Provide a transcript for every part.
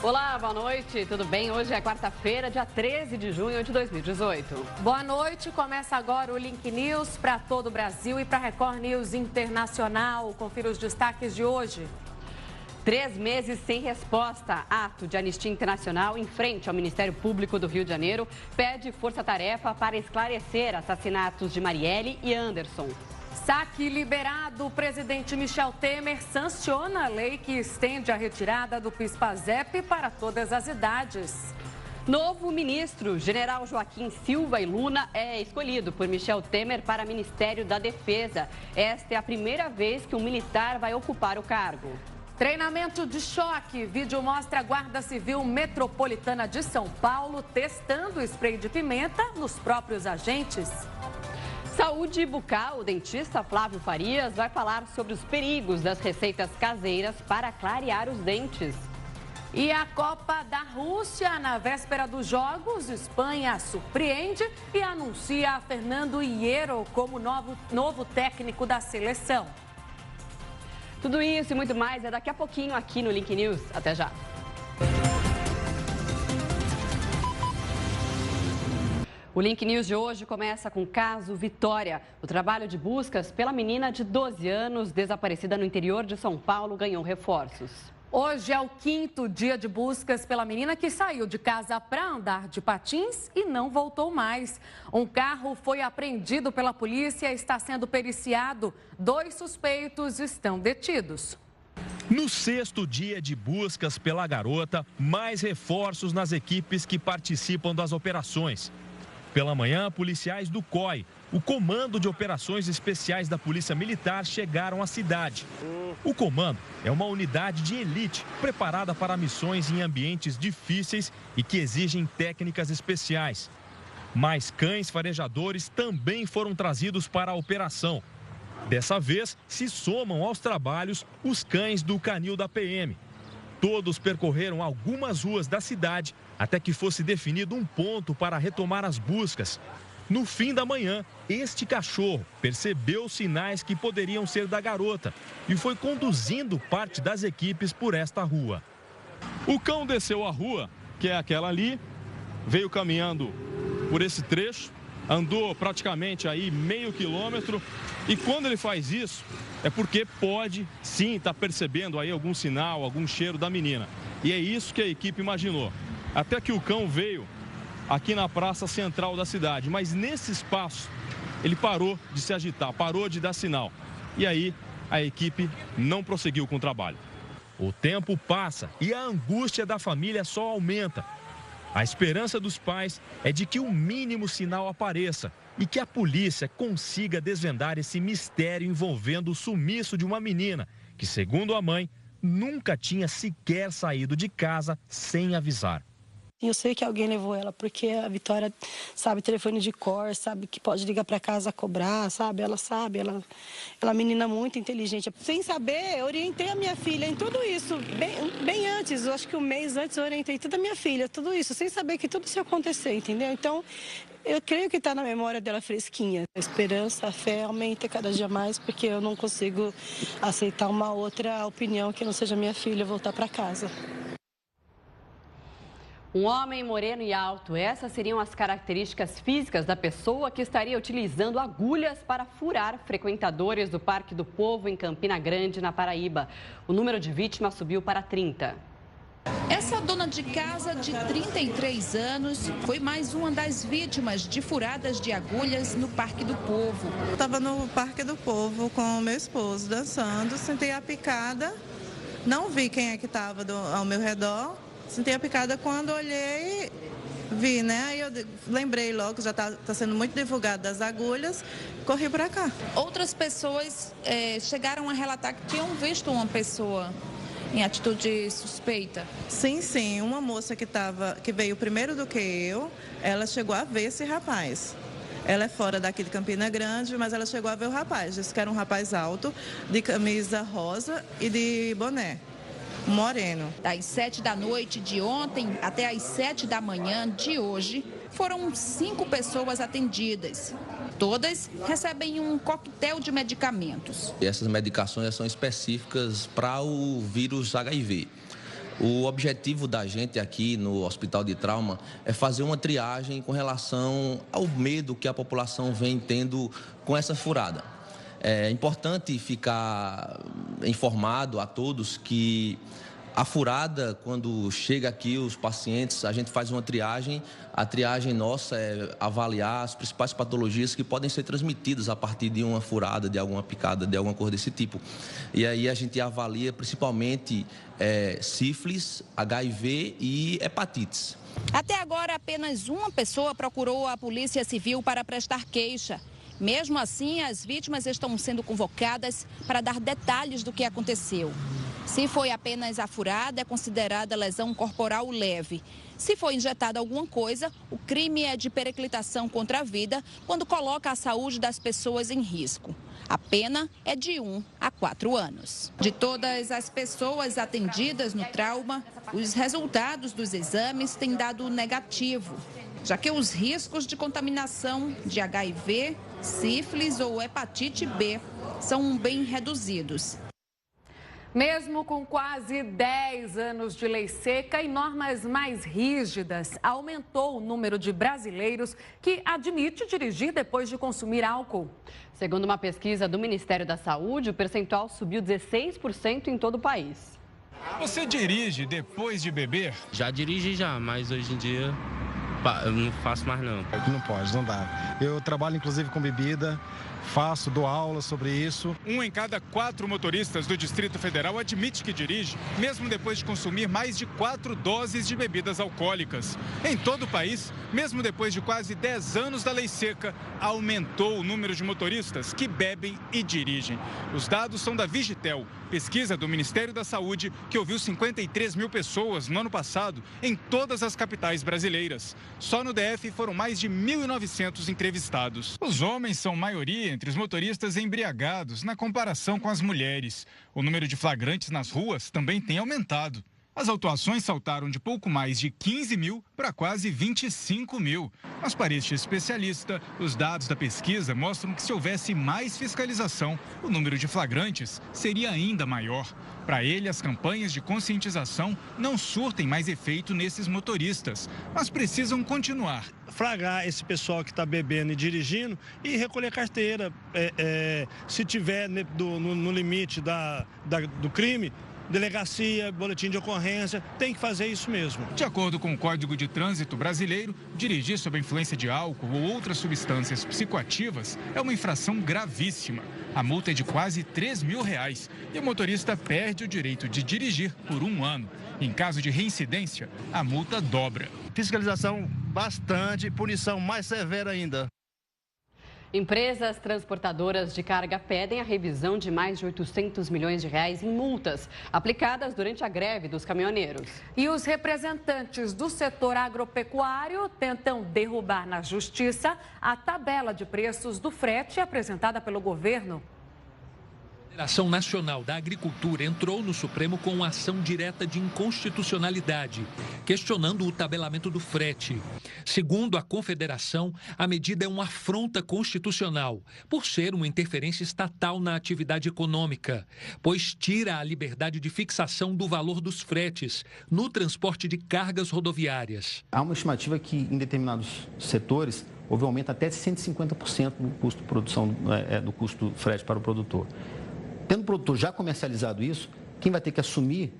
Olá, boa noite, tudo bem? Hoje é quarta-feira, dia 13 de junho de 2018. Boa noite, começa agora o Link News para todo o Brasil e para a Record News Internacional. Confira os destaques de hoje. 3 meses sem resposta. Ato de Anistia Internacional em frente ao Ministério Público do Rio de Janeiro pede força-tarefa para esclarecer assassinatos de Marielle e Anderson. Saque liberado. O presidente Michel Temer sanciona a lei que estende a retirada do PIS/PASEP para todas as idades. Novo ministro, general Joaquim Silva e Luna, é escolhido por Michel Temer para Ministério da Defesa. Esta é a primeira vez que um militar vai ocupar o cargo. Treinamento de choque. Vídeo mostra a Guarda Civil Metropolitana de São Paulo testando spray de pimenta nos próprios agentes. Saúde bucal, o dentista Flávio Farias vai falar sobre os perigos das receitas caseiras para clarear os dentes. E a Copa da Rússia, na véspera dos Jogos, Espanha surpreende e anuncia Fernando Hierro como novo técnico da seleção. Tudo isso e muito mais é daqui a pouquinho aqui no Link News. Até já. O Link News de hoje começa com o caso Vitória. O trabalho de buscas pela menina de 12 anos, desaparecida no interior de São Paulo, ganhou reforços. Hoje é o 5º dia de buscas pela menina que saiu de casa para andar de patins e não voltou mais. Um carro foi apreendido pela polícia e está sendo periciado. 2 suspeitos estão detidos. No 6º dia de buscas pela garota, mais reforços nas equipes que participam das operações. Pela manhã, policiais do COI, o Comando de Operações Especiais da Polícia Militar, chegaram à cidade. O comando é uma unidade de elite preparada para missões em ambientes difíceis e que exigem técnicas especiais. Mais cães farejadores também foram trazidos para a operação. Dessa vez, se somam aos trabalhos os cães do canil da PM. Todos percorreram algumas ruas da cidade até que fosse definido um ponto para retomar as buscas. No fim da manhã, este cachorro percebeu sinais que poderiam ser da garota e foi conduzindo parte das equipes por esta rua. O cão desceu a rua, que é aquela ali, veio caminhando por esse trecho, andou praticamente aí meio quilômetro e quando ele faz isso é porque pode sim estar percebendo aí algum sinal, algum cheiro da menina. E é isso que a equipe imaginou. Até que o cão veio aqui na praça central da cidade, mas nesse espaço ele parou de se agitar, parou de dar sinal. E aí a equipe não prosseguiu com o trabalho. O tempo passa e a angústia da família só aumenta. A esperança dos pais é de que um mínimo sinal apareça e que a polícia consiga desvendar esse mistério envolvendo o sumiço de uma menina que, segundo a mãe, nunca tinha sequer saído de casa sem avisar. Eu sei que alguém levou ela, porque a Vitória sabe telefone de cor, sabe que pode ligar para casa cobrar, sabe? Ela sabe, ela é uma menina muito inteligente. Sem saber, eu orientei a minha filha em tudo isso, bem antes, eu acho que um mês antes eu orientei toda a minha filha, tudo isso, sem saber que tudo isso ia acontecer, entendeu? Então, eu creio que está na memória dela fresquinha. A esperança, a fé aumenta cada dia mais, porque eu não consigo aceitar uma outra opinião que não seja minha filha voltar para casa. Um homem moreno e alto, essas seriam as características físicas da pessoa que estaria utilizando agulhas para furar frequentadores do Parque do Povo em Campina Grande, na Paraíba. O número de vítimas subiu para 30. Essa dona de casa de 33 anos foi mais uma das vítimas de furadas de agulhas no Parque do Povo. Estava no Parque do Povo com o meu esposo dançando, senti a picada, não vi quem é que estava ao meu redor. Senti a picada quando olhei, vi, né? Aí eu lembrei logo, já está sendo muito divulgado das agulhas, corri para cá. Outras pessoas chegaram a relatar que tinham visto uma pessoa em atitude suspeita. Sim, uma moça que veio primeiro do que eu, ela chegou a ver esse rapaz. Ela é fora daqui de Campina Grande, mas ela chegou a ver o rapaz. Disse que era um rapaz alto, de camisa rosa e de boné. Moreno. Das 7 da noite de ontem até as 7 da manhã de hoje, foram 5 pessoas atendidas. Todas recebem um coquetel de medicamentos. Essas medicações são específicas para o vírus HIV. O objetivo da gente aqui no Hospital de Trauma é fazer uma triagem com relação ao medo que a população vem tendo com essa furada. É importante ficar informado a todos que a furada, quando chega aqui os pacientes, a gente faz uma triagem. A triagem nossa é avaliar as principais patologias que podem ser transmitidas a partir de uma furada, de alguma picada, de alguma coisa desse tipo. E aí a gente avalia principalmente sífilis, HIV e hepatites. Até agora, apenas uma pessoa procurou a Polícia Civil para prestar queixa. Mesmo assim, as vítimas estão sendo convocadas para dar detalhes do que aconteceu. Se foi apenas a furada, é considerada lesão corporal leve. Se foi injetada alguma coisa, o crime é de periclitação contra a vida, quando coloca a saúde das pessoas em risco. A pena é de 1 a 4 anos. De todas as pessoas atendidas no trauma, os resultados dos exames têm dado negativo, já que os riscos de contaminação de HIV, sífilis ou hepatite B são bem reduzidos. Mesmo com quase 10 anos de lei seca e normas mais rígidas, aumentou o número de brasileiros que admite dirigir depois de consumir álcool. Segundo uma pesquisa do Ministério da Saúde, o percentual subiu 16% em todo o país. Você dirige depois de beber? Já dirigi já, mas hoje em dia eu não faço mais não. Não pode, não dá. Eu trabalho inclusive com bebida. Dou aula sobre isso. 1 em cada 4 motoristas do Distrito Federal admite que dirige, mesmo depois de consumir mais de 4 doses de bebidas alcoólicas. Em todo o país, mesmo depois de quase 10 anos da lei seca, aumentou o número de motoristas que bebem e dirigem. Os dados são da Vigitel, pesquisa do Ministério da Saúde, que ouviu 53 mil pessoas no ano passado em todas as capitais brasileiras. Só no DF foram mais de 1.900 entrevistados. Os homens são maioria entre os motoristas embriagados na comparação com as mulheres. O número de flagrantes nas ruas também tem aumentado. As autuações saltaram de pouco mais de 15 mil para quase 25 mil. Mas para este especialista, os dados da pesquisa mostram que se houvesse mais fiscalização, o número de flagrantes seria ainda maior. Para ele, as campanhas de conscientização não surtem mais efeito nesses motoristas, mas precisam continuar. Flagrar esse pessoal que está bebendo e dirigindo e recolher carteira. Se tiver no limite do crime, delegacia, boletim de ocorrência, tem que fazer isso mesmo. De acordo com o Código de Trânsito Brasileiro, dirigir sob a influência de álcool ou outras substâncias psicoativas é uma infração gravíssima. A multa é de quase R$3.000 e o motorista perde o direito de dirigir por 1 ano. Em caso de reincidência, a multa dobra. Fiscalização bastante, punição mais severa ainda. Empresas transportadoras de carga pedem a revisão de mais de R$800 milhões em multas aplicadas durante a greve dos caminhoneiros. E os representantes do setor agropecuário tentam derrubar na justiça a tabela de preços do frete apresentada pelo governo. A Federação Nacional da Agricultura entrou no Supremo com uma ação direta de inconstitucionalidade, questionando o tabelamento do frete. Segundo a Confederação, a medida é uma afronta constitucional, por ser uma interferência estatal na atividade econômica, pois tira a liberdade de fixação do valor dos fretes no transporte de cargas rodoviárias. Há uma estimativa que, em determinados setores, houve um aumento até de 150% no custo de produção, do custo do frete para o produtor. Tendo o produtor já comercializado isso, quem vai ter que assumir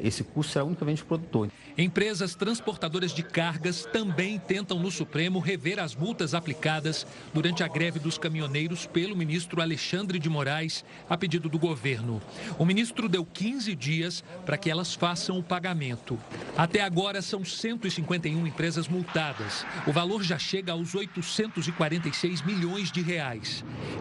esse custo será unicamente o produtor. Empresas transportadoras de cargas também tentam no Supremo rever as multas aplicadas durante a greve dos caminhoneiros pelo ministro Alexandre de Moraes, a pedido do governo. O ministro deu 15 dias para que elas façam o pagamento. Até agora são 151 empresas multadas. O valor já chega aos R$846 milhões.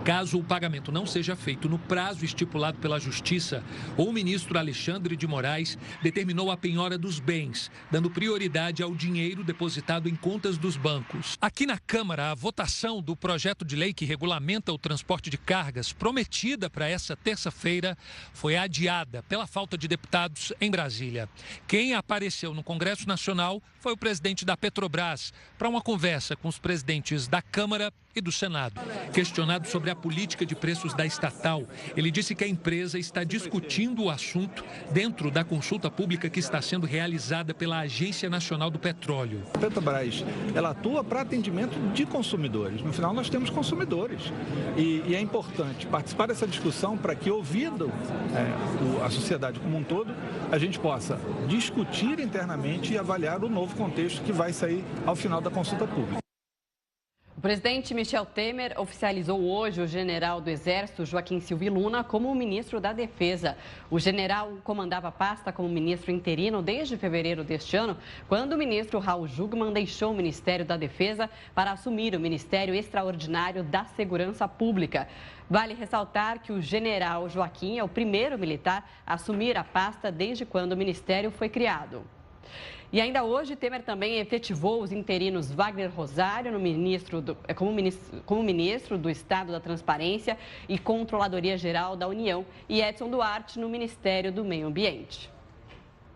Caso o pagamento não seja feito no prazo estipulado pela Justiça, o ministro Alexandre de Moraes determinou a penhora dos bens, dando prioridade ao dinheiro depositado em contas dos bancos. Aqui na Câmara, a votação do projeto de lei que regulamenta o transporte de cargas, prometida para essa terça-feira, foi adiada pela falta de deputados em Brasília. Quem apareceu no Congresso Nacional foi o presidente da Petrobras para uma conversa com os presidentes da Câmara e do Senado. Questionado sobre a política de preços da estatal, ele disse que a empresa está discutindo o assunto dentro da consulta pública que está sendo realizada pela Agência Nacional do Petróleo. A Petrobras, ela atua para atendimento de consumidores. No final, nós temos consumidores. E é importante participar dessa discussão para que, ouvindo a sociedade como um todo, a gente possa discutir internamente e avaliar o novo contexto que vai sair ao final da consulta pública. O presidente Michel Temer oficializou hoje o general do Exército, Joaquim Silva Luna, como ministro da Defesa. O general comandava a pasta como ministro interino desde fevereiro deste ano, quando o ministro Raul Jungmann deixou o Ministério da Defesa para assumir o Ministério Extraordinário da Segurança Pública. Vale ressaltar que o general Joaquim é o primeiro militar a assumir a pasta desde quando o ministério foi criado. E ainda hoje, Temer também efetivou os interinos Wagner Rosário como ministro do Estado da Transparência e Controladoria Geral da União e Edson Duarte no Ministério do Meio Ambiente.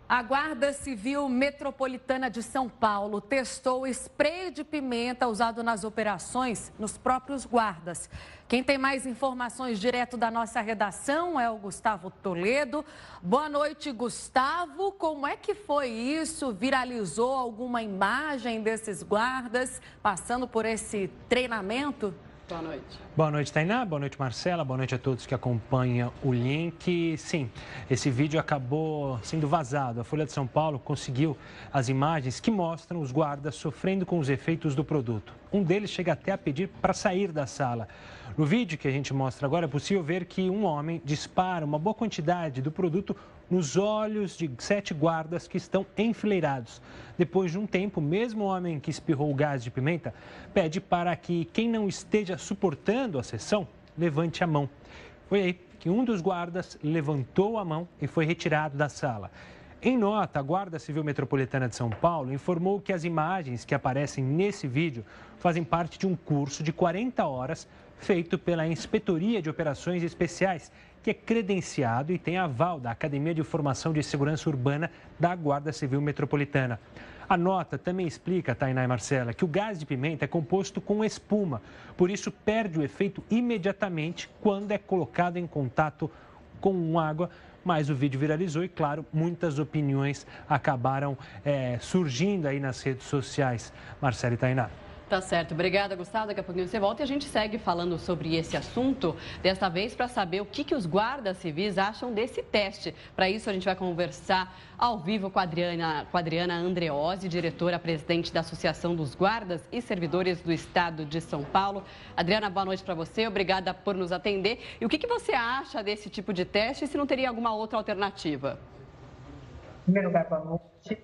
A Guarda Civil Metropolitana de São Paulo testou spray de pimenta usado nas operações nos próprios guardas. Quem tem mais informações direto da nossa redação é o Gustavo Toledo. Boa noite, Gustavo. Como é que foi isso? Viralizou alguma imagem desses guardas passando por esse treinamento? Boa noite. Boa noite, Tainá. Boa noite, Marcela. Boa noite a todos que acompanham o link. Sim, esse vídeo acabou sendo vazado. A Folha de São Paulo conseguiu as imagens que mostram os guardas sofrendo com os efeitos do produto. Um deles chega até a pedir para sair da sala. No vídeo que a gente mostra agora, é possível ver que um homem dispara uma boa quantidade do produto nos olhos de 7 guardas que estão enfileirados. Depois de um tempo, mesmo o homem que espirrou o gás de pimenta pede para que quem não esteja suportando a sessão levante a mão. Foi aí que um dos guardas levantou a mão e foi retirado da sala. Em nota, a Guarda Civil Metropolitana de São Paulo informou que as imagens que aparecem nesse vídeo fazem parte de um curso de 40 horas feito pela Inspetoria de Operações Especiais, que é credenciado e tem aval da Academia de Formação de Segurança Urbana da Guarda Civil Metropolitana. A nota também explica, Tainá e Marcela, que o gás de pimenta é composto com espuma, por isso perde o efeito imediatamente quando é colocado em contato com água. Mas o vídeo viralizou e, claro, muitas opiniões acabaram surgindo aí nas redes sociais. Marcela e Tainá. Tá certo. Obrigada, Gustavo. Daqui a pouquinho você volta e a gente segue falando sobre esse assunto, desta vez para saber o que os guardas civis acham desse teste. Para isso, a gente vai conversar ao vivo com a Adriana Andreozzi, diretora-presidente da Associação dos Guardas e Servidores do Estado de São Paulo. Adriana, boa noite para você. Obrigada por nos atender. E o que você acha desse tipo de teste e se não teria alguma outra alternativa? Em primeiro lugar, boa noite.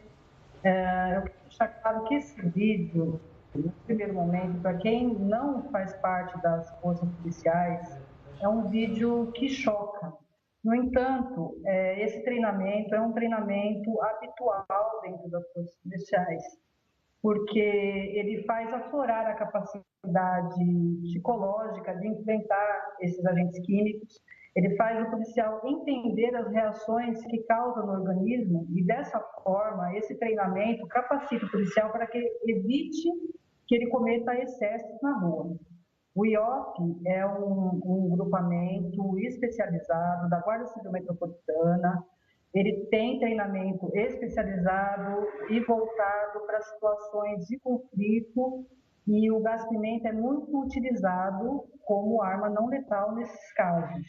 Eu quero deixar claro que esse vídeo, no primeiro momento, para quem não faz parte das forças policiais, é um vídeo que choca. No entanto, esse treinamento é um treinamento habitual dentro das forças policiais, porque ele faz aflorar a capacidade psicológica de enfrentar esses agentes químicos, ele faz o policial entender as reações que causam no organismo e, dessa forma, esse treinamento capacita o policial para que evite que ele cometa excessos na rua. O IOP é um grupamento especializado da Guarda Civil Metropolitana. Ele tem treinamento especializado e voltado para situações de conflito, e o gás-pimenta é muito utilizado como arma não letal nesses casos.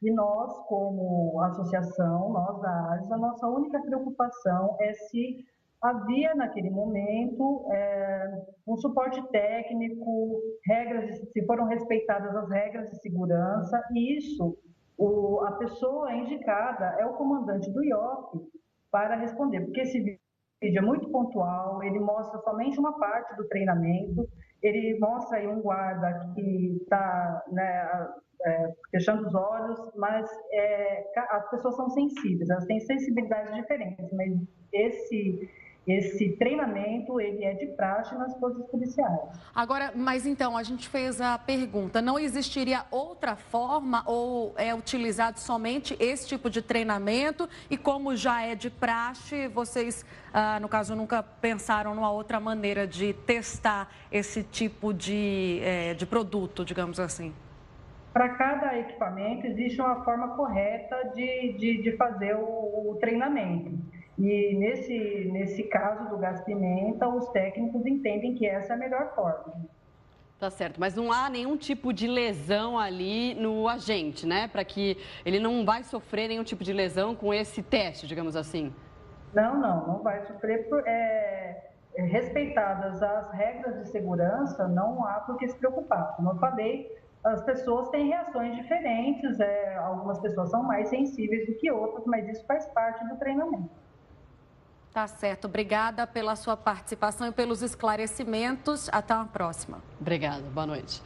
E nós, como associação, nós da ASES, a nossa única preocupação é se havia, naquele momento, um suporte técnico, se foram respeitadas as regras de segurança, e isso, a pessoa indicada é o comandante do IOP para responder, porque esse vídeo é muito pontual, ele mostra somente uma parte do treinamento, ele mostra aí um guarda que está fechando os olhos, mas as pessoas são sensíveis, elas têm sensibilidades diferentes, mas esse treinamento, ele é de praxe nas forças policiais. Agora, mas então, a gente fez a pergunta, não existiria outra forma ou é utilizado somente esse tipo de treinamento? E como já é de praxe, vocês, no caso, nunca pensaram numa outra maneira de testar esse tipo de produto, digamos assim? Para cada equipamento, existe uma forma correta de fazer o treinamento. E nesse caso do gás pimenta, os técnicos entendem que essa é a melhor forma. Tá certo, mas não há nenhum tipo de lesão ali no agente, né? Para que ele não vai sofrer nenhum tipo de lesão com esse teste, digamos assim. Não vai sofrer. Respeitadas as regras de segurança, não há por que se preocupar. Como eu falei, as pessoas têm reações diferentes, algumas pessoas são mais sensíveis do que outras, mas isso faz parte do treinamento. Tá certo. Obrigada pela sua participação e pelos esclarecimentos. Até uma próxima. Obrigada. Boa noite.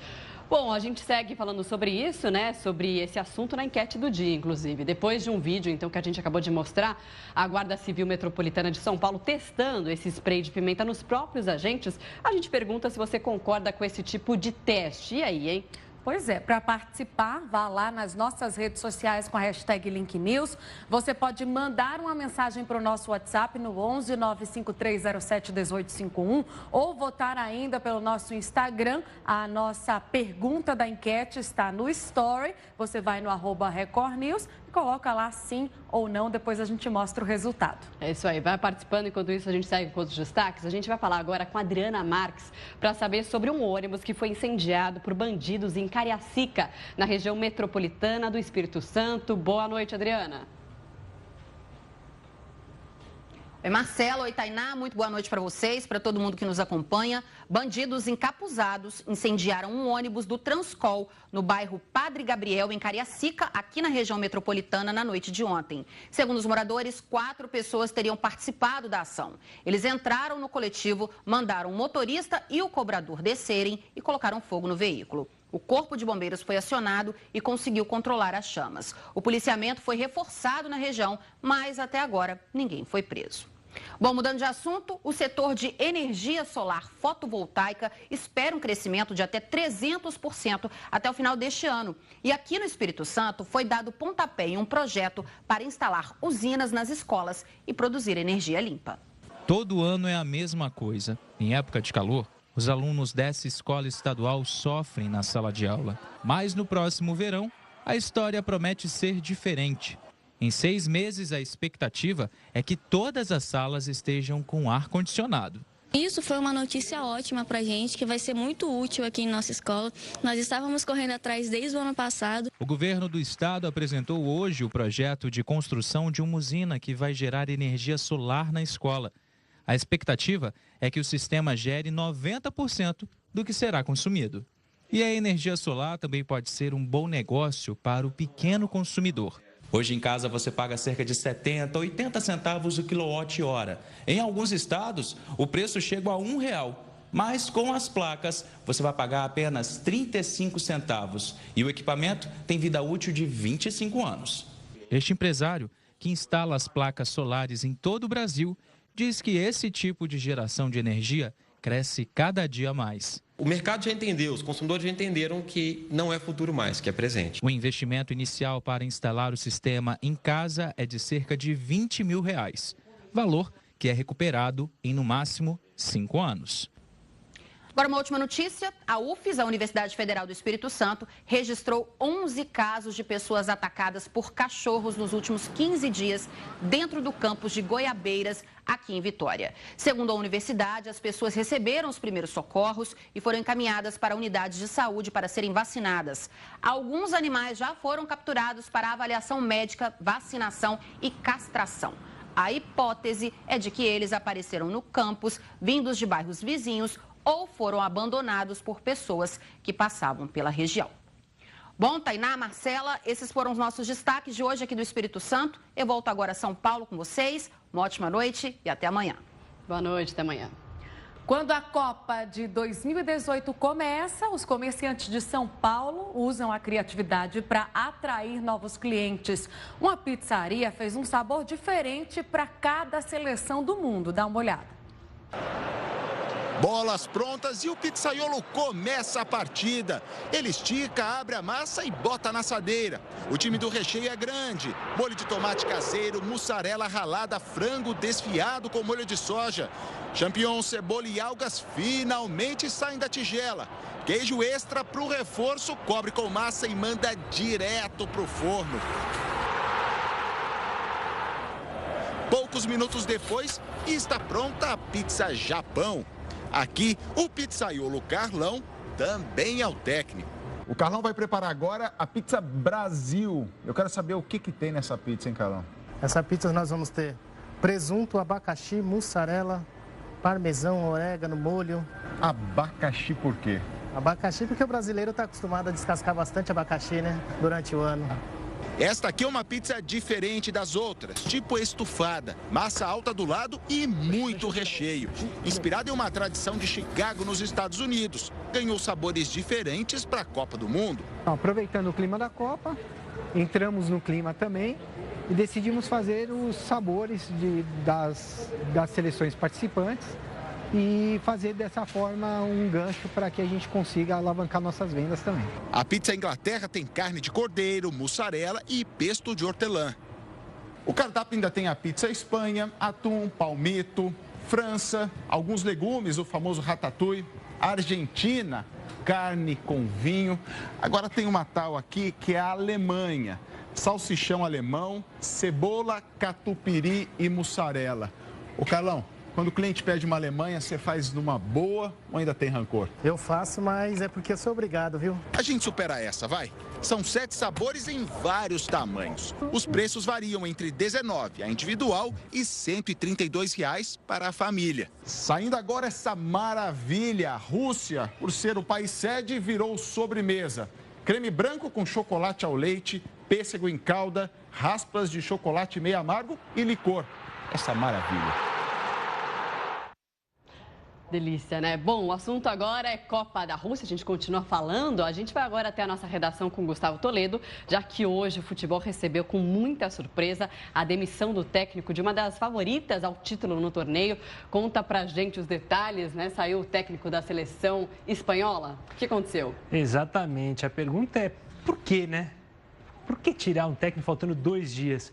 Bom, a gente segue falando sobre isso, né? Sobre esse assunto na enquete do dia, inclusive. Depois de um vídeo, então, que a gente acabou de mostrar, a Guarda Civil Metropolitana de São Paulo testando esse spray de pimenta nos próprios agentes, a gente pergunta se você concorda com esse tipo de teste. E aí, hein? Pois é, para participar, vá lá nas nossas redes sociais com a hashtag LinkNews. Você pode mandar uma mensagem para o nosso WhatsApp no 11 95307 1851 ou votar ainda pelo nosso Instagram. A nossa pergunta da enquete está no Story. Você vai no @RecordNews e coloca lá sim ou não, depois a gente mostra o resultado. É isso aí, vai participando. Enquanto isso, a gente segue com outros destaques. A gente vai falar agora com a Adriana Marques para saber sobre um ônibus que foi incendiado por bandidos em Cariacica, na região metropolitana do Espírito Santo. Boa noite, Adriana. Oi, Marcelo, oi, Tainá, muito boa noite para vocês, para todo mundo que nos acompanha. Bandidos encapuzados incendiaram um ônibus do Transcol no bairro Padre Gabriel, em Cariacica, aqui na região metropolitana, na noite de ontem. Segundo os moradores, 4 pessoas teriam participado da ação. Eles entraram no coletivo, mandaram o motorista e o cobrador descerem e colocaram fogo no veículo. O corpo de bombeiros foi acionado e conseguiu controlar as chamas. O policiamento foi reforçado na região, mas até agora ninguém foi preso. Bom, mudando de assunto, o setor de energia solar fotovoltaica espera um crescimento de até 300% até o final deste ano. E aqui no Espírito Santo foi dado pontapé em um projeto para instalar usinas nas escolas e produzir energia limpa. Todo ano é a mesma coisa. Em época de calor, os alunos dessa escola estadual sofrem na sala de aula. Mas no próximo verão, a história promete ser diferente. Em 6 meses, a expectativa é que todas as salas estejam com ar-condicionado. Isso foi uma notícia ótima para a gente, que vai ser muito útil aqui em nossa escola. Nós estávamos correndo atrás desde o ano passado. O governo do estado apresentou hoje o projeto de construção de uma usina que vai gerar energia solar na escola. A expectativa é que o sistema gere 90% do que será consumido. E a energia solar também pode ser um bom negócio para o pequeno consumidor. Hoje em casa você paga cerca de 70, 80 centavos o quilowatt-hora. Em alguns estados, o preço chega a R$1. Mas com as placas, você vai pagar apenas 35 centavos. E o equipamento tem vida útil de 25 anos. Este empresário, que instala as placas solares em todo o Brasil, diz que esse tipo de geração de energia cresce cada dia mais. O mercado já entendeu, os consumidores já entenderam que não é futuro mais, que é presente. O investimento inicial para instalar o sistema em casa é de cerca de R$20 mil, valor que é recuperado em, no máximo, 5 anos. Agora, uma última notícia. A UFES, a Universidade Federal do Espírito Santo, registrou 11 casos de pessoas atacadas por cachorros nos últimos 15 dias dentro do campus de Goiabeiras, aqui em Vitória. Segundo a universidade, as pessoas receberam os primeiros socorros e foram encaminhadas para unidades de saúde para serem vacinadas. Alguns animais já foram capturados para avaliação médica, vacinação e castração. A hipótese é de que eles apareceram no campus, vindos de bairros vizinhos, ou foram abandonados por pessoas que passavam pela região. Bom, Tainá, Marcela, esses foram os nossos destaques de hoje aqui do Espírito Santo. Eu volto agora a São Paulo com vocês. Uma ótima noite e até amanhã. Boa noite, até amanhã. Quando a Copa de 2018 começa, os comerciantes de São Paulo usam a criatividade para atrair novos clientes. Uma pizzaria fez um sabor diferente para cada seleção do mundo. Dá uma olhada. Bolas prontas e o pizzaiolo começa a partida. Ele estica, abre a massa e bota na assadeira. O time do recheio é grande. Molho de tomate caseiro, mussarela ralada, frango desfiado com molho de soja. Champignon, cebola e algas finalmente saem da tigela. Queijo extra para o reforço, cobre com massa e manda direto para o forno. Poucos minutos depois, está pronta a pizza Japão. Aqui, o pizzaiolo Carlão também é o técnico. O Carlão vai preparar agora a pizza Brasil. Eu quero saber o que tem nessa pizza, hein, Carlão? Essa pizza nós vamos ter presunto, abacaxi, mussarela, parmesão, orégano, molho. Abacaxi por quê? Abacaxi porque o brasileiro está acostumado a descascar bastante abacaxi, né? Durante o ano. Esta aqui é uma pizza diferente das outras, tipo estufada, massa alta do lado e muito recheio. Inspirada em uma tradição de Chicago, nos Estados Unidos, ganhou sabores diferentes para a Copa do Mundo. Aproveitando o clima da Copa, entramos no clima também e decidimos fazer os sabores das seleções participantes e fazer dessa forma um gancho para que a gente consiga alavancar nossas vendas também. A pizza Inglaterra tem carne de cordeiro, mussarela e pesto de hortelã. O cardápio ainda tem a pizza Espanha, atum, palmito, França, alguns legumes, o famoso ratatouille, Argentina, carne com vinho. Agora tem uma tal aqui que é a Alemanha, salsichão alemão, cebola, catupiry e mussarela. Ô Carlão, quando o cliente pede uma Alemanha, você faz numa boa ou ainda tem rancor? Eu faço, mas é porque eu sou obrigado, viu? A gente supera essa, vai. São 7 sabores em vários tamanhos. Os preços variam entre R$19 a individual e R$132 para a família. Saindo agora essa maravilha, a Rússia, por ser o país sede, virou sobremesa. Creme branco com chocolate ao leite, pêssego em calda, raspas de chocolate meio amargo e licor. Essa maravilha. Delícia, né? Bom, o assunto agora é Copa da Rússia, a gente continua falando. A gente vai agora até a nossa redação com Gustavo Toledo, já que hoje o futebol recebeu com muita surpresa a demissão do técnico de uma das favoritas ao título no torneio. Conta pra gente os detalhes, né? Saiu o técnico da seleção espanhola. O que aconteceu? Exatamente. A pergunta é por quê, né? Por que tirar um técnico faltando 2 dias?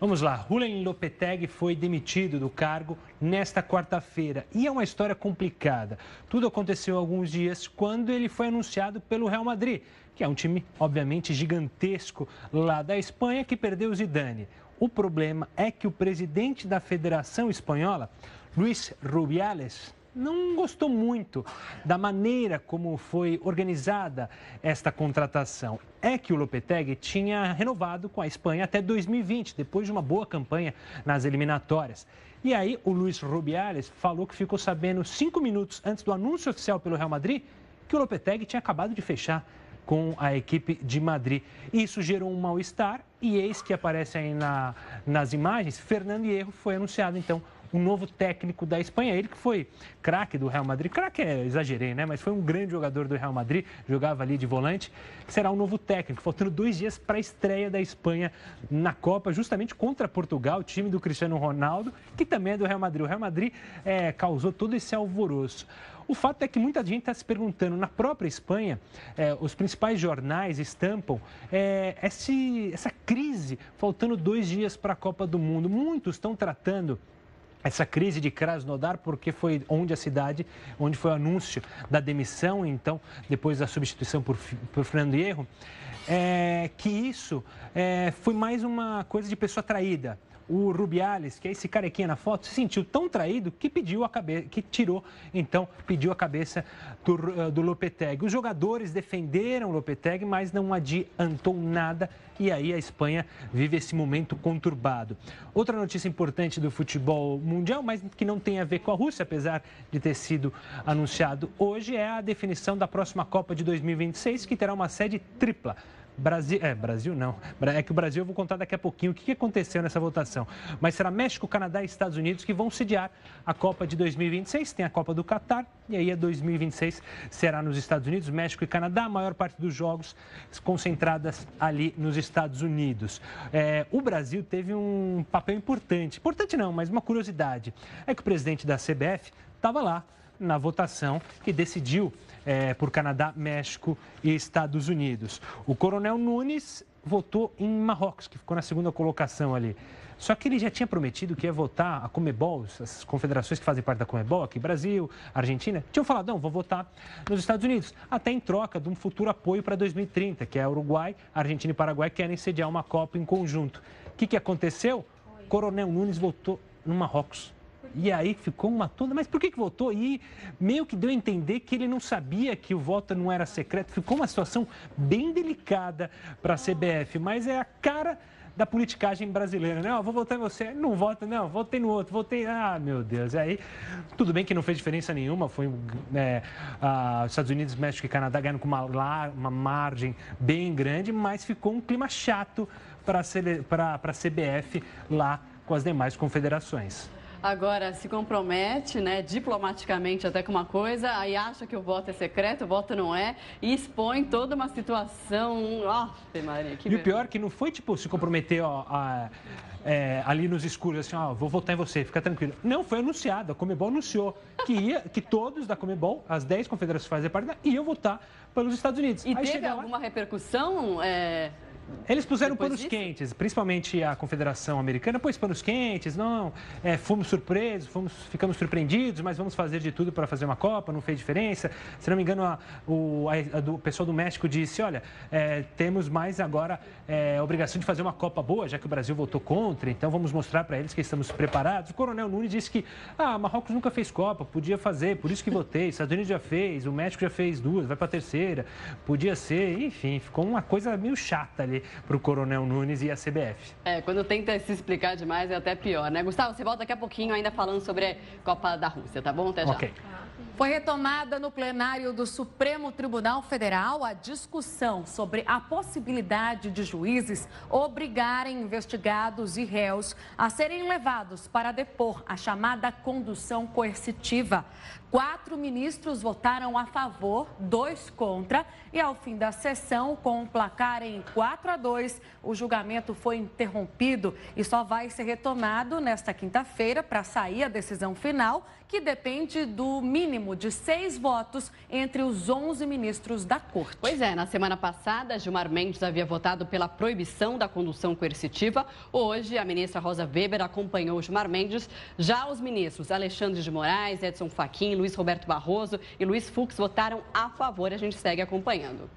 Vamos lá, Julen Lopetegui foi demitido do cargo nesta quarta-feira e é uma história complicada. Tudo aconteceu há alguns dias quando ele foi anunciado pelo Real Madrid, que é um time, obviamente, gigantesco lá da Espanha que perdeu o Zidane. O problema é que o presidente da Federação Espanhola, Luis Rubiales, não gostou muito da maneira como foi organizada esta contratação. É que o Lopetegui tinha renovado com a Espanha até 2020, depois de uma boa campanha nas eliminatórias. E aí o Luis Rubiales falou que ficou sabendo 5 minutos antes do anúncio oficial pelo Real Madrid que o Lopetegui tinha acabado de fechar com a equipe de Madrid. Isso gerou um mal-estar e eis que aparece aí nas imagens, Fernando Hierro foi anunciado então um novo técnico da Espanha, ele que foi craque do Real Madrid, craque exagerei, né? Mas foi um grande jogador do Real Madrid, jogava ali de volante, que será um novo técnico, faltando 2 dias para a estreia da Espanha na Copa, justamente contra Portugal, time do Cristiano Ronaldo, que também é do Real Madrid. O Real Madrid causou todo esse alvoroço. O fato é que muita gente está se perguntando, na própria Espanha, os principais jornais estampam essa crise, faltando 2 dias para a Copa do Mundo. Muitos estão tratando essa crise de Krasnodar, porque foi onde foi o anúncio da demissão, então, depois da substituição por Fernando Hierro, que isso foi mais uma coisa de pessoa traída. O Rubiales, que é esse carequinha na foto, se sentiu tão traído que pediu a cabeça do Lopetegui. Os jogadores defenderam o Lopetegui, mas não adiantou nada e aí a Espanha vive esse momento conturbado. Outra notícia importante do futebol mundial, mas que não tem a ver com a Rússia, apesar de ter sido anunciado hoje, é a definição da próxima Copa de 2026, que terá uma sede tripla. Brasil não. É que o Brasil eu vou contar daqui a pouquinho o que aconteceu nessa votação. Mas será México, Canadá e Estados Unidos que vão sediar a Copa de 2026. Tem a Copa do Catar e aí a 2026 será nos Estados Unidos, México e Canadá. A maior parte dos jogos concentradas ali nos Estados Unidos. O Brasil teve um papel importante. Importante não, mas uma curiosidade. É que o presidente da CBF estava lá na votação que decidiu por Canadá, México e Estados Unidos. O Coronel Nunes votou em Marrocos, que ficou na segunda colocação ali. Só que ele já tinha prometido que ia votar a Conmebol, as confederações que fazem parte da Conmebol, aqui Brasil, Argentina, tinham falado, não, vou votar nos Estados Unidos, até em troca de um futuro apoio para 2030, que é Uruguai, Argentina e Paraguai querem sediar uma Copa em conjunto. O que aconteceu? Coronel Nunes votou no Marrocos. E aí ficou uma toda, mas por que votou? E meio que deu a entender que ele não sabia que o voto não era secreto. Ficou uma situação bem delicada para a CBF, mas é a cara da politicagem brasileira, né? Vou votar em você, não vota, não, votei no outro, votei... meu Deus, aí tudo bem que não fez diferença nenhuma, foi os Estados Unidos, México e Canadá ganhando com uma margem bem grande, mas ficou um clima chato para a CBF lá com as demais confederações. Agora, se compromete, né, diplomaticamente até com uma coisa, aí acha que o voto é secreto, o voto não é, e expõe toda uma situação... Maria, que e o pior é que não foi, se comprometer ali nos escuros, assim, vou votar em você, fica tranquilo. Não, foi anunciado, a Conmebol anunciou que todos da Conmebol, as 10 confederações que fazem parte, iam votar pelos Estados Unidos. E aí teve alguma repercussão... Eles puseram panos quentes, principalmente a Confederação Americana pôs panos quentes, fomos surpresos, ficamos surpreendidos, mas vamos fazer de tudo para fazer uma Copa, não fez diferença. Se não me engano, o pessoal do México disse, olha, temos mais agora a obrigação de fazer uma Copa boa, já que o Brasil votou contra, então vamos mostrar para eles que estamos preparados. O Coronel Nunes disse que Marrocos nunca fez Copa, podia fazer, por isso que votei, Estados Unidos já fez, o México já fez 2, vai para a terceira, podia ser, enfim, ficou uma coisa meio chata ali para o Coronel Nunes e a CBF. Quando tenta se explicar demais é até pior, né? Gustavo, você volta daqui a pouquinho ainda falando sobre a Copa da Rússia, tá bom? Até já. Okay. Foi retomada no plenário do Supremo Tribunal Federal a discussão sobre a possibilidade de juízes obrigarem investigados e réus a serem levados para depor, a chamada condução coercitiva. 4 ministros votaram a favor, 2 contra, e ao fim da sessão, com um placar em 4-2, o julgamento foi interrompido e só vai ser retomado nesta quinta-feira para sair a decisão final, que depende do mínimo de 6 votos entre os 11 ministros da Corte. Pois é, na semana passada, Gilmar Mendes havia votado pela proibição da condução coercitiva. Hoje, a ministra Rosa Weber acompanhou Gilmar Mendes. Já os ministros Alexandre de Moraes, Edson Fachin, Luiz Roberto Barroso e Luiz Fux votaram a favor. A gente segue acompanhando.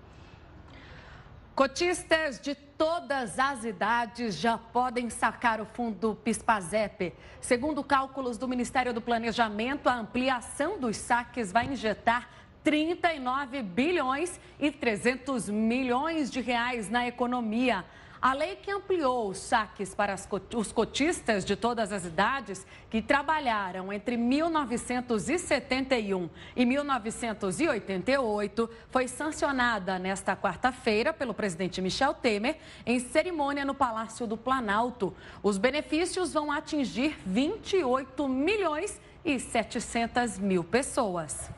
Cotistas de todas as idades já podem sacar o fundo PIS/PASEP. Segundo cálculos do Ministério do Planejamento, a ampliação dos saques vai injetar 39 bilhões e 300 milhões de reais na economia. A lei que ampliou os saques para os cotistas de todas as idades que trabalharam entre 1971 e 1988 foi sancionada nesta quarta-feira pelo presidente Michel Temer em cerimônia no Palácio do Planalto. Os benefícios vão atingir 28 milhões e 700 mil pessoas.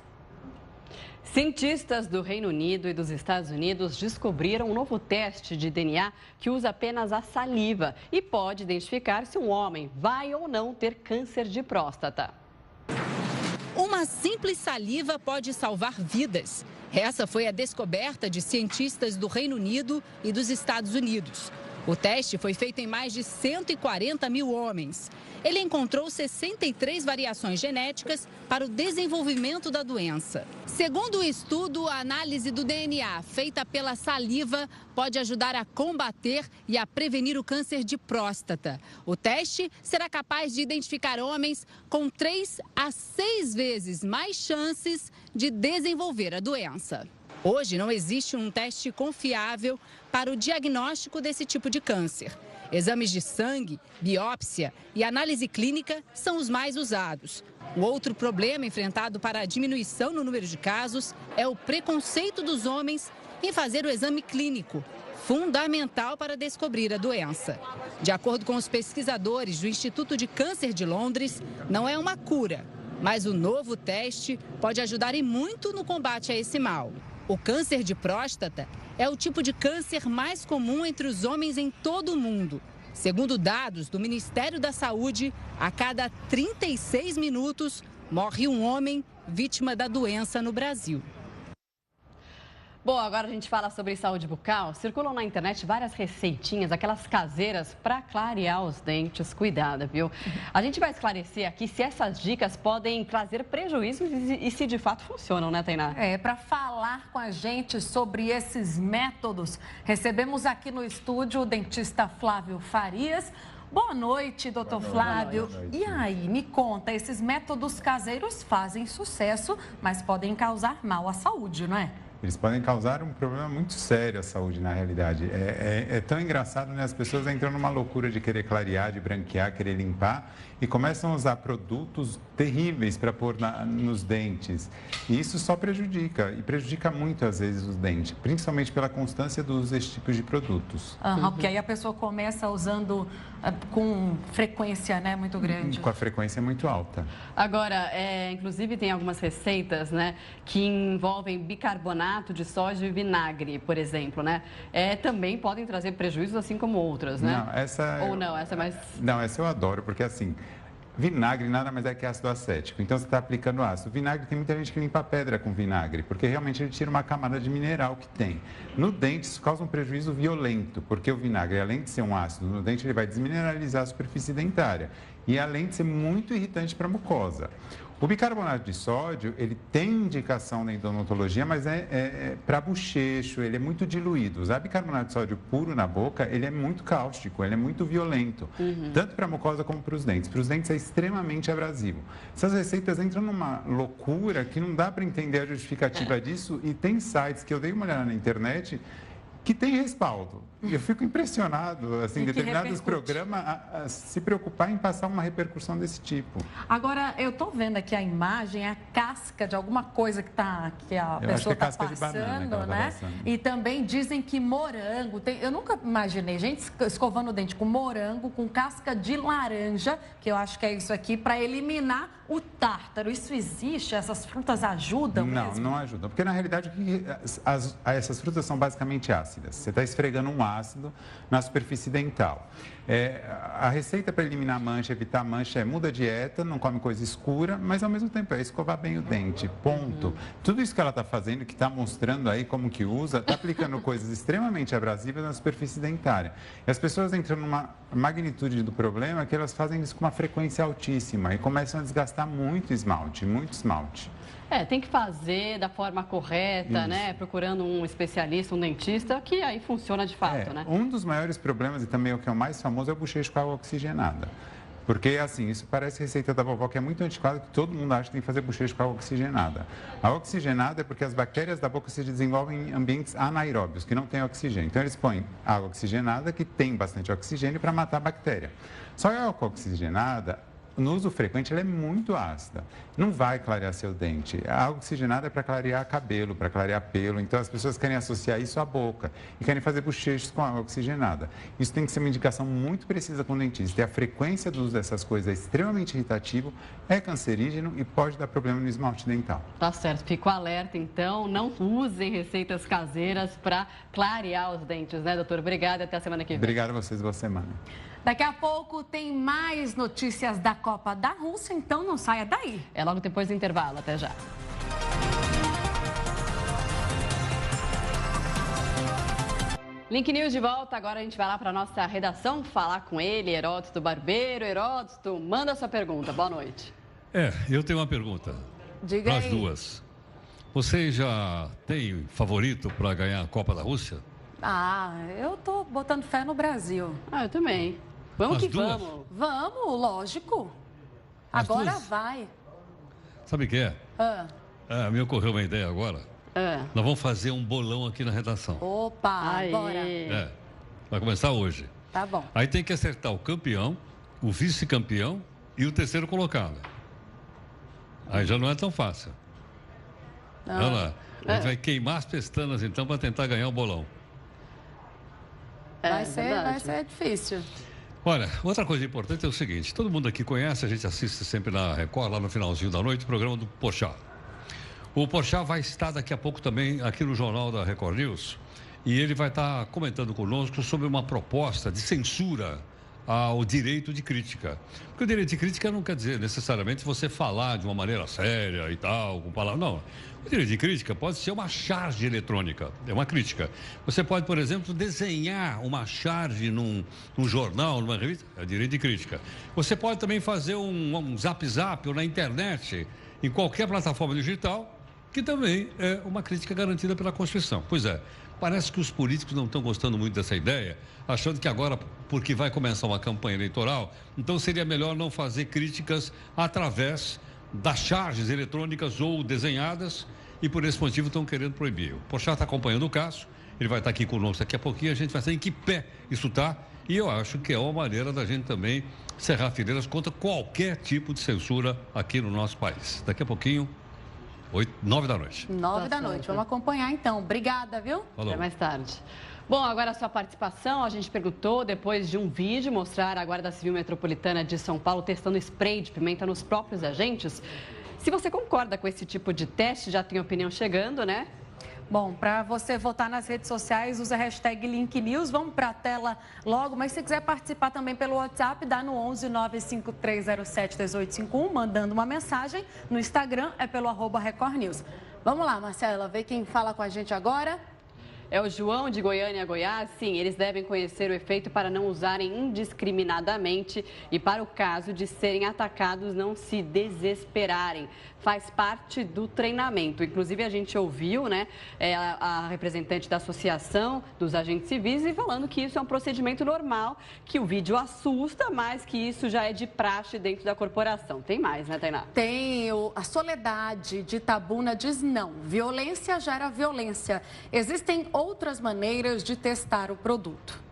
Cientistas do Reino Unido e dos Estados Unidos descobriram um novo teste de DNA que usa apenas a saliva e pode identificar se um homem vai ou não ter câncer de próstata. Uma simples saliva pode salvar vidas. Essa foi a descoberta de cientistas do Reino Unido e dos Estados Unidos. O teste foi feito em mais de 140 mil homens. Ele encontrou 63 variações genéticas para o desenvolvimento da doença. Segundo o estudo, a análise do DNA feita pela saliva pode ajudar a combater e a prevenir o câncer de próstata. O teste será capaz de identificar homens com 3 a 6 vezes mais chances de desenvolver a doença. Hoje não existe um teste confiável para o diagnóstico desse tipo de câncer. Exames de sangue, biópsia e análise clínica são os mais usados. O outro problema enfrentado para a diminuição no número de casos é o preconceito dos homens em fazer o exame clínico. fundamental para descobrir a doença. De acordo com os pesquisadores do Instituto de Câncer de Londres, não é uma cura, mas o novo teste pode ajudar e muito no combate a esse mal. O câncer de próstata é o tipo de câncer mais comum entre os homens em todo o mundo. Segundo dados do Ministério da Saúde, a cada 36 minutos morre um homem vítima da doença no Brasil. Bom, agora a gente fala sobre saúde bucal. Circulam na internet várias receitinhas, aquelas caseiras para clarear os dentes. Cuidado, viu? A gente vai esclarecer aqui se essas dicas podem trazer prejuízos e se de fato funcionam, né, Tainá? Para falar com a gente sobre esses métodos, recebemos aqui no estúdio o dentista Flávio Farias. Boa noite, doutor Flávio. Boa noite. E aí, me conta, esses métodos caseiros fazem sucesso, mas podem causar mal à saúde, não é? Eles podem causar um problema muito sério à saúde, na realidade. É tão engraçado, né? As pessoas entram numa loucura de querer clarear, de branquear, querer limpar e começam a usar produtos terríveis para pôr nos dentes. E isso só prejudica, e prejudica muito, às vezes, os dentes, principalmente pela constância do uso desse tipo de produtos. Porque aí a pessoa começa usando com frequência, né, muito grande. Com a frequência muito alta. Agora, inclusive tem algumas receitas, né, que envolvem bicarbonato de sódio e vinagre, por exemplo, né? Também podem trazer prejuízos, assim como outras, né? Não, essa... Ou não, essa é mais... Não, essa eu adoro, porque assim... Vinagre nada mais é que ácido acético, então você está aplicando ácido. Vinagre, tem muita gente que limpa a pedra com vinagre, porque realmente ele tira uma camada de mineral que tem. No dente, isso causa um prejuízo violento, porque o vinagre, além de ser um ácido no dente, ele vai desmineralizar a superfície dentária. E além de ser muito irritante para a mucosa. O bicarbonato de sódio, ele tem indicação na odontologia, mas é para bochecho, ele é muito diluído. Usar bicarbonato de sódio puro na boca, ele é muito cáustico, ele é muito violento, tanto para a mucosa como para os dentes. Para os dentes é extremamente abrasivo. Essas receitas entram numa loucura que não dá para entender a justificativa disso e tem sites que eu dei uma olhada na internet que tem respaldo. Eu fico impressionado, assim, determinados programas a se preocupar em passar uma repercussão desse tipo. Agora, eu estou vendo aqui a imagem, a casca de alguma coisa que a pessoa está passando, né? E também dizem que morango, eu nunca imaginei gente escovando o dente com morango, com casca de laranja, que eu acho que é isso aqui, para eliminar o tártaro. Isso existe? Essas frutas ajudam mesmo? Não ajudam, porque na realidade essas frutas são basicamente ácidas. Você está esfregando um ácido na superfície dental. A receita para eliminar mancha, evitar mancha muda a dieta, não come coisa escura, mas ao mesmo tempo é escovar bem o dente, ponto. Tudo isso que ela está fazendo, que está mostrando aí como que usa, está aplicando coisas extremamente abrasivas na superfície dentária. E as pessoas entram numa magnitude do problema que elas fazem isso com uma frequência altíssima e começam a desgastar muito esmalte, muito esmalte. Tem que fazer da forma correta, né? Procurando um especialista, um dentista, que aí funciona de fato, né? Um dos maiores problemas, e também o que é o mais famoso, é o bochecho com água oxigenada. Porque, assim, isso parece receita da vovó, que é muito antiquada, que todo mundo acha que tem que fazer bochecho com água oxigenada. A oxigenada é porque as bactérias da boca se desenvolvem em ambientes anaeróbios, que não tem oxigênio. Então, eles põem água oxigenada, que tem bastante oxigênio, para matar a bactéria. Só que a água oxigenada, no uso frequente, ela é muito ácida. Não vai clarear seu dente. A água oxigenada é para clarear cabelo, para clarear pelo. Então, as pessoas querem associar isso à boca e querem fazer bochechos com água oxigenada. Isso tem que ser uma indicação muito precisa com o dentista. E a frequência do uso dessas coisas é extremamente irritativo, é cancerígeno e pode dar problema no esmalte dental. Tá certo. Fico alerta, então. Não usem receitas caseiras para clarear os dentes, né, doutor? Obrigada e até a semana que vem. Obrigado a vocês. Boa semana. Daqui a pouco tem mais notícias da Copa da Rússia, então não saia daí. É logo depois do intervalo. Até já. Link News de volta. Agora a gente vai lá para a nossa redação falar com ele, Heródoto Barbeiro. Heródoto, manda sua pergunta. Boa noite. Eu tenho uma pergunta. Diga aí. Para as duas. Você já tem favorito para ganhar a Copa da Rússia? Eu tô botando fé no Brasil. Eu também. Vamos que vamos. Vamos, lógico. Agora vai. Sabe o que é? Me ocorreu uma ideia agora. Nós vamos fazer um bolão aqui na redação. Opa, bora. Vai começar hoje. Tá bom. Aí tem que acertar o campeão, o vice-campeão e o terceiro colocado. Aí já não é tão fácil. Olha lá. A gente vai queimar as pestanas, então, para tentar ganhar o bolão. Vai ser difícil. Olha, outra coisa importante é o seguinte, todo mundo aqui conhece, a gente assiste sempre na Record, lá no finalzinho da noite, o programa do Porchat. O Porchat vai estar daqui a pouco também aqui no Jornal da Record News e ele vai estar comentando conosco sobre uma proposta de censura ao direito de crítica. Porque o direito de crítica não quer dizer necessariamente você falar de uma maneira séria e tal, com palavras. Não. O direito de crítica pode ser uma charge eletrônica, é uma crítica. Você pode, por exemplo, desenhar uma charge num jornal, numa revista, é direito de crítica. Você pode também fazer um zap-zap ou na internet, em qualquer plataforma digital, que também é uma crítica garantida pela Constituição. Pois é. Parece que os políticos não estão gostando muito dessa ideia, achando que agora, porque vai começar uma campanha eleitoral, então seria melhor não fazer críticas através das charges eletrônicas ou desenhadas e por esse motivo estão querendo proibir. O Porchat está acompanhando o caso, ele vai estar aqui conosco daqui a pouquinho, a gente vai saber em que pé isso está e eu acho que é uma maneira da gente também cerrar fileiras contra qualquer tipo de censura aqui no nosso país. Daqui a pouquinho... 9 da noite. 9 da noite. Vamos acompanhar então. Obrigada, viu? Falou. Até mais tarde. Bom, agora a sua participação. A gente perguntou, depois de um vídeo mostrar a Guarda Civil Metropolitana de São Paulo testando spray de pimenta nos próprios agentes. Se você concorda com esse tipo de teste, já tem opinião chegando, né? Bom, para você votar nas redes sociais, usa a hashtag LinkNews. Vamos para a tela logo, mas se quiser participar também pelo WhatsApp, dá no 11 95307 1851, mandando uma mensagem. No Instagram é pelo @Record News. Vamos lá, Marcela, vê quem fala com a gente agora. É o João de Goiânia, Goiás. Sim, eles devem conhecer o efeito para não usarem indiscriminadamente e para o caso de serem atacados não se desesperarem. Faz parte do treinamento. Inclusive, a gente ouviu, né, a representante da Associação dos Agentes Civis e falando que isso é um procedimento normal, que o vídeo assusta, mas que isso já é de praxe dentro da corporação. Tem mais, né, Tainá? Tem. A Soledade de Itabuna diz não. Violência gera violência. Existem outras maneiras de testar o produto.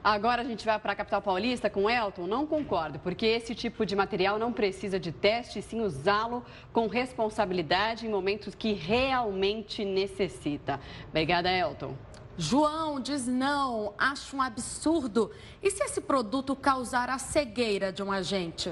Agora a gente vai para a capital paulista com o Elton. Não concordo, porque esse tipo de material não precisa de teste, e sim usá-lo com responsabilidade em momentos que realmente necessita. Obrigada, Elton. João diz não, acho um absurdo. E se esse produto causar a cegueira de um agente?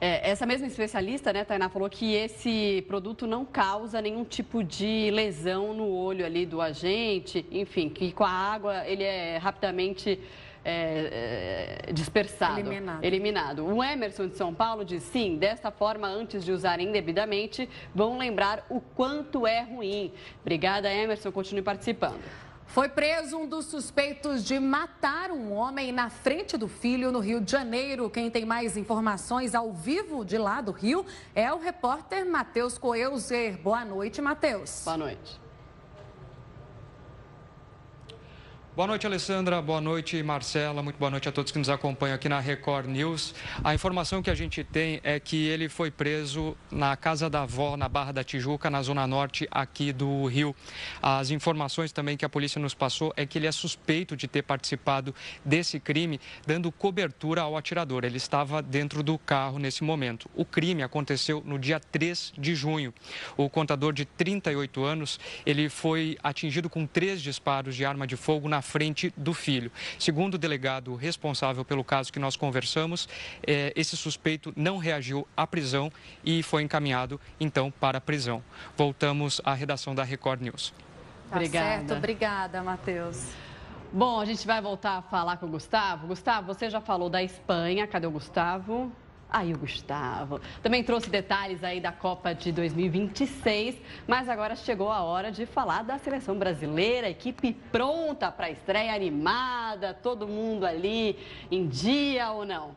Essa mesma especialista, né, Tainá, falou que esse produto não causa nenhum tipo de lesão no olho ali do agente, enfim, que com a água ele é rapidamente dispersado, eliminado. O Emerson de São Paulo diz sim, desta forma, antes de usar indevidamente, vão lembrar o quanto é ruim. Obrigada, Emerson, continue participando. Foi preso um dos suspeitos de matar um homem na frente do filho no Rio de Janeiro. Quem tem mais informações ao vivo de lá do Rio é o repórter Matheus Coelzer. Boa noite, Matheus. Boa noite. Boa noite, Alessandra. Boa noite, Marcela. Muito boa noite a todos que nos acompanham aqui na Record News. A informação que a gente tem é que ele foi preso na casa da avó, na Barra da Tijuca, na zona norte aqui do Rio. As informações também que a polícia nos passou é que ele é suspeito de ter participado desse crime, dando cobertura ao atirador. Ele estava dentro do carro nesse momento. O crime aconteceu no dia 3 de junho. O contador de 38 anos, ele foi atingido com 3 disparos de arma de fogo na frente do filho. Segundo o delegado responsável pelo caso que nós conversamos, esse suspeito não reagiu à prisão e foi encaminhado, então, para a prisão. Voltamos à redação da Record News. Obrigada. Certo, obrigada, Matheus. Bom, a gente vai voltar a falar com o Gustavo. Gustavo, você já falou da Espanha. Cadê o Gustavo? Aí o Gustavo também trouxe detalhes aí da Copa de 2026, mas agora chegou a hora de falar da seleção brasileira, equipe pronta para a estreia, animada, todo mundo ali em dia ou não?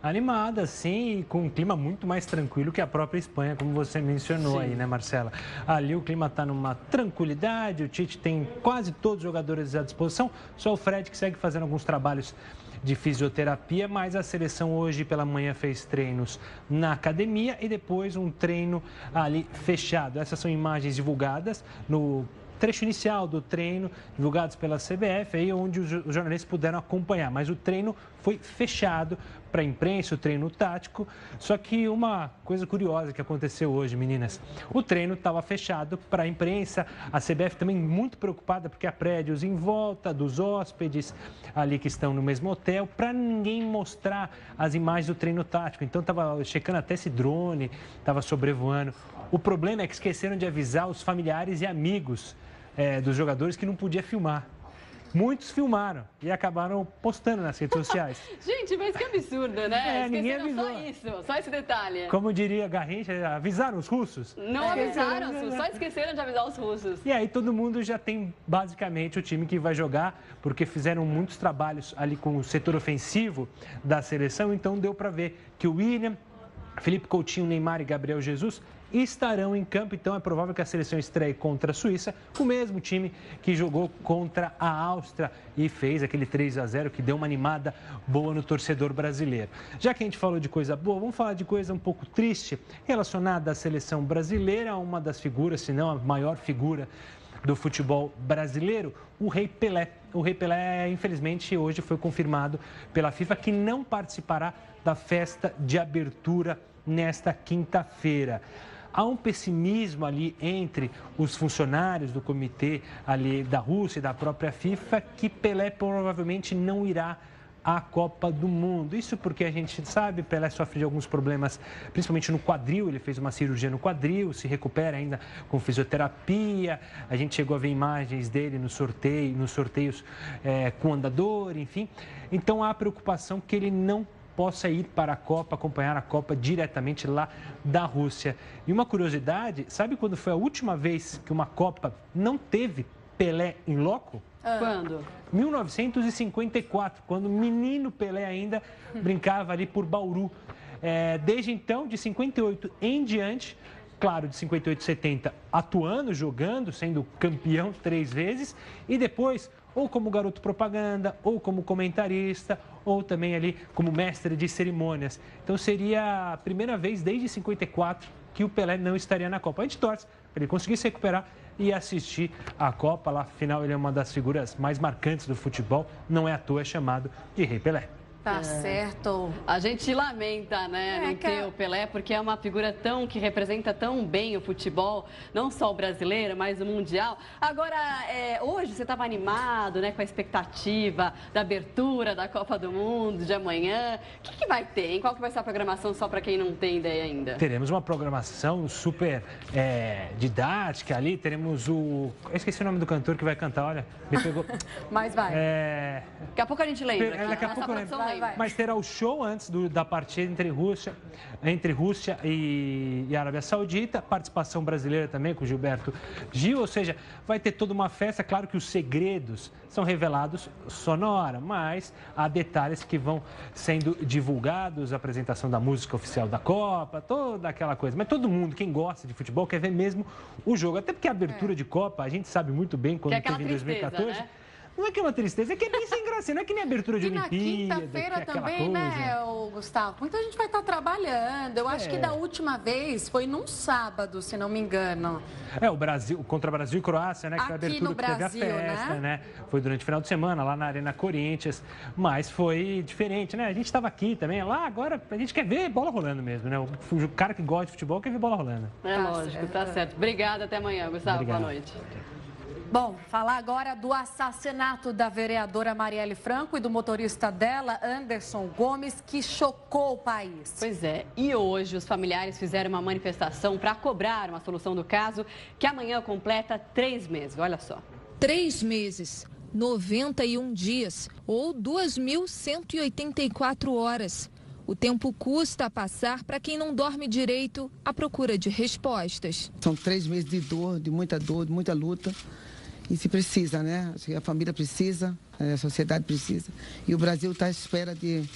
Animada, sim, e com um clima muito mais tranquilo que a própria Espanha, como você mencionou aí, né, Marcela? Ali o clima está numa tranquilidade, o Tite tem quase todos os jogadores à disposição, só o Fred que segue fazendo alguns trabalhos de fisioterapia, mas a seleção hoje pela manhã fez treinos na academia e depois um treino ali fechado. Essas são imagens divulgadas no trecho inicial do treino, divulgados pela CBF, aí onde os jornalistas puderam acompanhar, mas o treino foi fechado para a imprensa o treino tático, só que uma coisa curiosa que aconteceu hoje, meninas, o treino estava fechado para a imprensa, a CBF também muito preocupada porque há prédios em volta dos hóspedes ali que estão no mesmo hotel, para ninguém mostrar as imagens do treino tático, então estava checando até esse drone, estava sobrevoando. O problema é que esqueceram de avisar os familiares e amigos dos jogadores que não podia filmar. Muitos filmaram e acabaram postando nas redes sociais. Gente, mas que absurdo, né? Ninguém avisou. Só isso, só esse detalhe. Como diria Garrincha, avisaram os russos? Não avisaram, só esqueceram de avisar os russos. E aí todo mundo já tem basicamente o time que vai jogar, porque fizeram muitos trabalhos ali com o setor ofensivo da seleção, então deu para ver que o William, Felipe Coutinho, Neymar e Gabriel Jesus estarão em campo, então é provável que a seleção estreie contra a Suíça, o mesmo time que jogou contra a Áustria e fez aquele 3-0 que deu uma animada boa no torcedor brasileiro. Já que a gente falou de coisa boa, vamos falar de coisa um pouco triste relacionada à seleção brasileira, uma das figuras, se não a maior figura do futebol brasileiro, o Rei Pelé. O Rei Pelé, infelizmente, hoje foi confirmado pela FIFA que não participará da festa de abertura nesta quinta-feira. Há um pessimismo ali entre os funcionários do comitê ali da Rússia e da própria FIFA que Pelé provavelmente não irá à Copa do Mundo. Isso porque a gente sabe, Pelé sofre de alguns problemas, principalmente no quadril, ele fez uma cirurgia no quadril, se recupera ainda com fisioterapia, a gente chegou a ver imagens dele nos sorteios com andador, enfim. Então há a preocupação que ele não possa ir para a Copa, acompanhar a Copa diretamente lá da Rússia. E uma curiosidade, sabe quando foi a última vez que uma Copa não teve Pelé em loco? Quando? 1954, quando o menino Pelé ainda brincava ali por Bauru. Desde então, de 58 em diante, claro, de 58 e 70, atuando, jogando, sendo campeão 3 vezes, e depois, ou como garoto propaganda, ou como comentarista, ou também ali como mestre de cerimônias. Então seria a primeira vez desde 54 que o Pelé não estaria na Copa. A gente torce para ele conseguir se recuperar e assistir a Copa. Lá, afinal, ele é uma das figuras mais marcantes do futebol. Não é à toa chamado de Rei Pelé. Tá certo. A gente lamenta, né, não ter o Pelé, porque é uma figura que representa tão bem o futebol, não só o brasileiro, mas o mundial. Agora, hoje você estava animado, né, com a expectativa da abertura da Copa do Mundo de amanhã. O que vai ter, hein? Qual que vai ser a programação, só para quem não tem ideia ainda? Teremos uma programação super didática ali, teremos Eu esqueci o nome do cantor que vai cantar, olha, me pegou. Mas vai. Daqui a pouco a gente lembra. Daqui a pouco eu lembro. Mas terá o show antes da partida entre Rússia e Arábia Saudita, participação brasileira também com Gilberto Gil, ou seja, vai ter toda uma festa. Claro que os segredos são revelados só na hora, mas há detalhes que vão sendo divulgados, a apresentação da música oficial da Copa, toda aquela coisa. Mas todo mundo, quem gosta de futebol, quer ver mesmo o jogo, até porque a abertura de Copa, a gente sabe muito bem quando teve em 2014... Né? Não é que é uma tristeza, é que é bem sem graça, não é que nem abertura de Olimpíada. E na quinta-feira também, né, Gustavo? Muita gente vai estar trabalhando. Eu acho que da última vez foi num sábado, se não me engano. O Brasil, contra Brasil e Croácia, né? Que foi a abertura que teve a festa, né? Foi durante o final de semana, lá na Arena Corinthians. Mas foi diferente, né? A gente estava aqui também. Lá agora a gente quer ver bola rolando mesmo, né? O cara que gosta de futebol quer ver bola rolando. Lógico, tá certo. Obrigada, até amanhã, Gustavo. Obrigado. Boa noite. Bom, falar agora do assassinato da vereadora Marielle Franco e do motorista dela, Anderson Gomes, que chocou o país. Pois é, e hoje os familiares fizeram uma manifestação para cobrar uma solução do caso, que amanhã completa 3 meses, olha só. 3 meses, 91 dias ou 2.184 horas. O tempo custa a passar para quem não dorme direito à procura de respostas. São 3 meses de dor, de muita luta. E se precisa, né? A família precisa, a sociedade precisa. E o Brasil está à espera de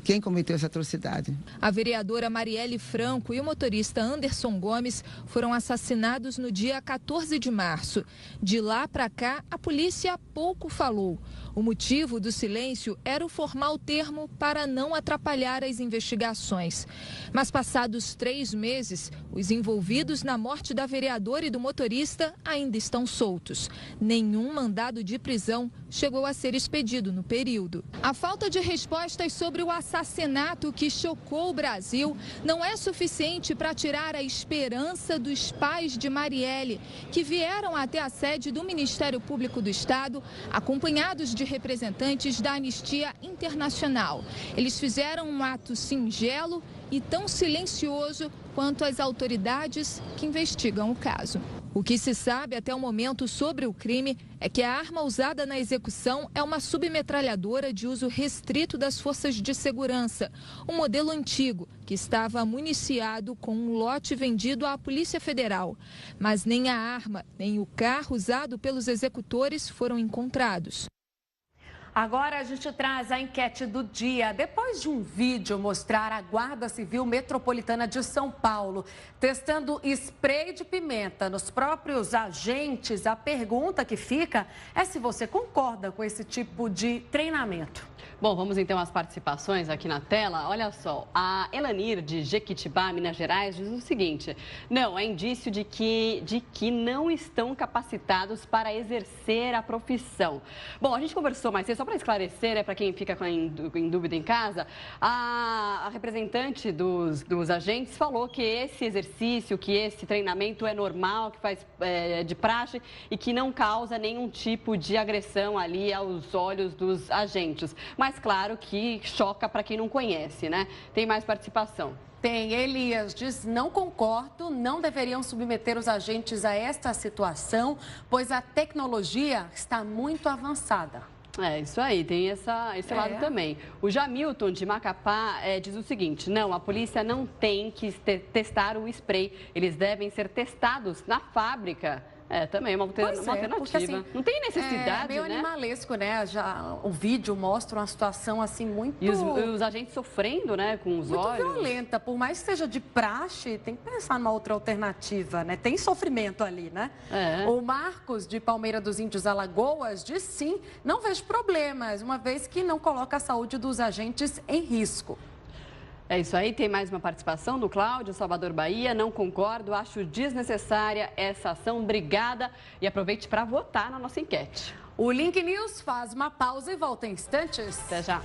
quem cometeu essa atrocidade. A vereadora Marielle Franco e o motorista Anderson Gomes foram assassinados no dia 14 de março. De lá para cá, a polícia pouco falou. O motivo do silêncio era o formal termo para não atrapalhar as investigações. Mas passados 3 meses, os envolvidos na morte da vereadora e do motorista ainda estão soltos. Nenhum mandado de prisão chegou a ser expedido no período. A falta de respostas sobre o assassinato que chocou o Brasil não é suficiente para tirar a esperança dos pais de Marielle, que vieram até a sede do Ministério Público do Estado, acompanhados de representantes da Anistia Internacional. Eles fizeram um ato singelo e tão silencioso quanto as autoridades que investigam o caso. O que se sabe até o momento sobre o crime é que a arma usada na execução é uma submetralhadora de uso restrito das forças de segurança, um modelo antigo que estava municiado com um lote vendido à Polícia Federal. Mas nem a arma, nem o carro usado pelos executores foram encontrados. Agora a gente traz a enquete do dia. Depois de um vídeo mostrar a Guarda Civil Metropolitana de São Paulo testando spray de pimenta nos próprios agentes, a pergunta que fica é se você concorda com esse tipo de treinamento. Bom, vamos então às participações aqui na tela. Olha só, a Elanir de Jequitibá, Minas Gerais, diz o seguinte: não, é indício de que não estão capacitados para exercer a profissão. Bom, a gente conversou mais cedo, só para esclarecer, para quem fica em dúvida em casa, a representante dos agentes falou que esse exercício, que esse treinamento é normal, que faz de praxe e que não causa nenhum tipo de agressão ali aos olhos dos agentes. Mas claro que choca para quem não conhece, né? Tem mais participação. Tem. Elias diz: não concordo, não deveriam submeter os agentes a esta situação, pois a tecnologia está muito avançada. É, isso aí, tem esse lado também. O Jamilton, de Macapá, diz o seguinte: não, a polícia não tem que testar o spray, eles devem ser testados na fábrica. Também é uma alternativa. Porque, assim, não tem necessidade, é meio animalesco, né? Já, o vídeo mostra uma situação assim muito... E os agentes sofrendo, né, com os olhos. Muito violenta. Por mais que seja de praxe, tem que pensar numa outra alternativa, né? Tem sofrimento ali, né? O Marcos, de Palmeira dos Índios, Alagoas, diz sim, não vejo problemas, uma vez que não coloca a saúde dos agentes em risco. É isso aí, tem mais uma participação do Cláudio, Salvador, Bahia. Não concordo, acho desnecessária essa ação. Obrigada e aproveite para votar na nossa enquete. O Link News faz uma pausa e volta em instantes. Até já.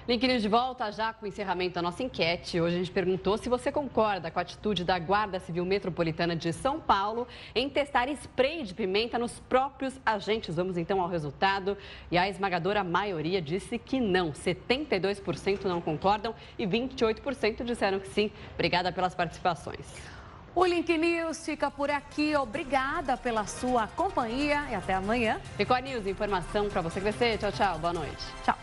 Link News de volta já com o encerramento da nossa enquete. Hoje a gente perguntou se você concorda com a atitude da Guarda Civil Metropolitana de São Paulo em testar spray de pimenta nos próprios agentes. Vamos então ao resultado. E a esmagadora maioria disse que não. 72% não concordam e 28% disseram que sim. Obrigada pelas participações. O Link News fica por aqui. Obrigada pela sua companhia e até amanhã. Record News, informação para você crescer. Tchau, tchau. Boa noite. Tchau.